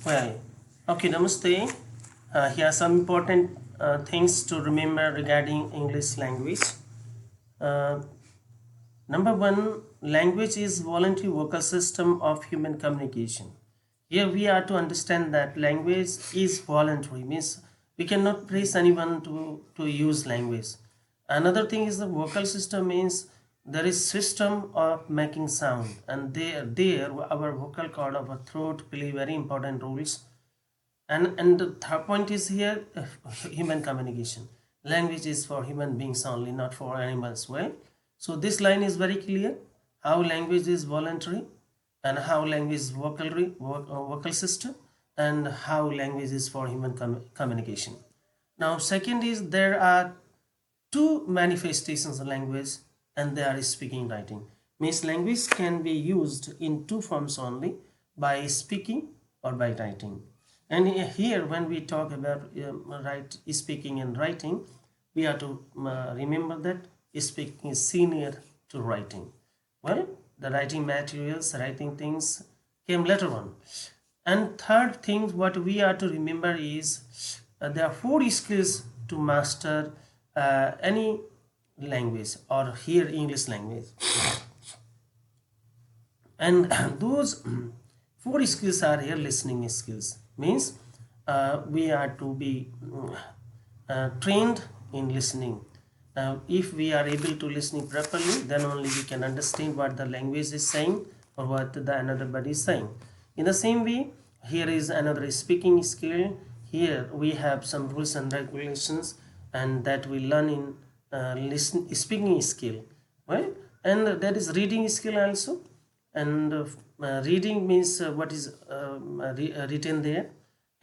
Well, okay, namaste. Here are some important things to remember regarding English language. Uh, Number one, language is voluntary vocal system of human communication. Here we are to understand that language is voluntary, means we cannot press anyone to use language. Another thing is the vocal system means there is system of making sound, and there our vocal cord, our throat play very important roles. And the third point is here human communication. Language is for human beings only, not for animals. Well, so this line is very clear, how language is voluntary and how language is vocal system, and how language is for human communication. Now second is there are two manifestations of language, and they are speaking, writing. Means language can be used in two forms only, by speaking or by writing. And here when we talk about speaking and writing, we have to remember that speaking is senior to writing. Well, the writing materials, writing things came later on. And third thing what we are to remember is there are four skills to master any language, or here English language. And those four skills are here listening skills. Means we are to be trained in listening. If we are able to listening properly, then only we can understand what the language is saying or what the another body is saying. In the same way, here is another speaking skill. Here we have some rules and regulations, and that we learn in speaking skill. Well, and that is reading skill also. And reading means what is written there,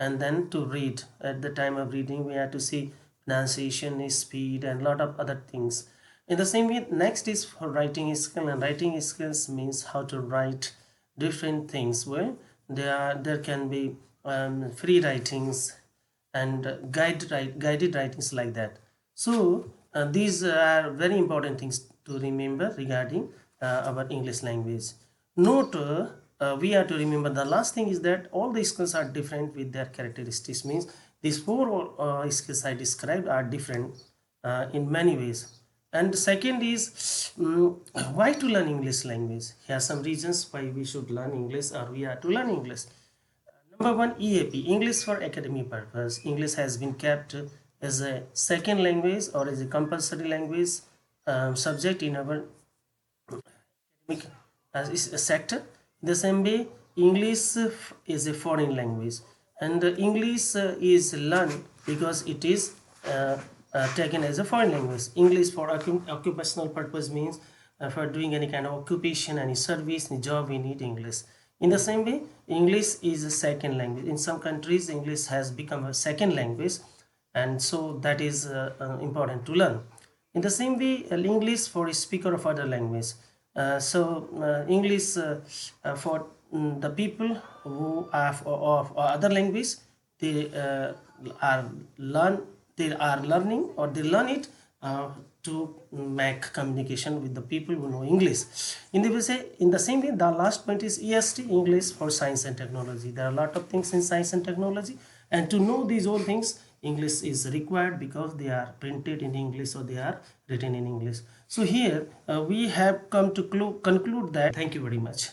and then to read. At the time of reading we have to see pronunciation, speed, and lot of other things. In the same way, next is for writing skill, and writing skills means how to write different things. Well, there can be free writings and guided writings like that. So these are very important things to remember regarding our English language. Note, we have to remember the last thing is that all the skills are different with their characteristics. Means these four skills I described are different in many ways. And second is why to learn English language. Here are some reasons why we should learn English, or we are to learn English. Number one, EAP, English for academic purpose. English has been kept as a second language or as a compulsory language subject in our academic sector. In the same way, English is a foreign language, and English is learned because it is taken as a foreign language. English for occupational purpose means for doing any kind of occupation, any service, any job, we need English. In the same way, English is a second language. In some countries, English has become a second language, and so that is important to learn. In the same way, English for a speaker of other language. English for the people who are of other language, they are learning, or they learn it to make communication with the people who know English. In the same way, the last point is EST, English for science and technology. There are a lot of things in science and technology, and to know these all things, English is required because they are printed in English or they are written in English. So here we have come to conclude that. Thank you very much.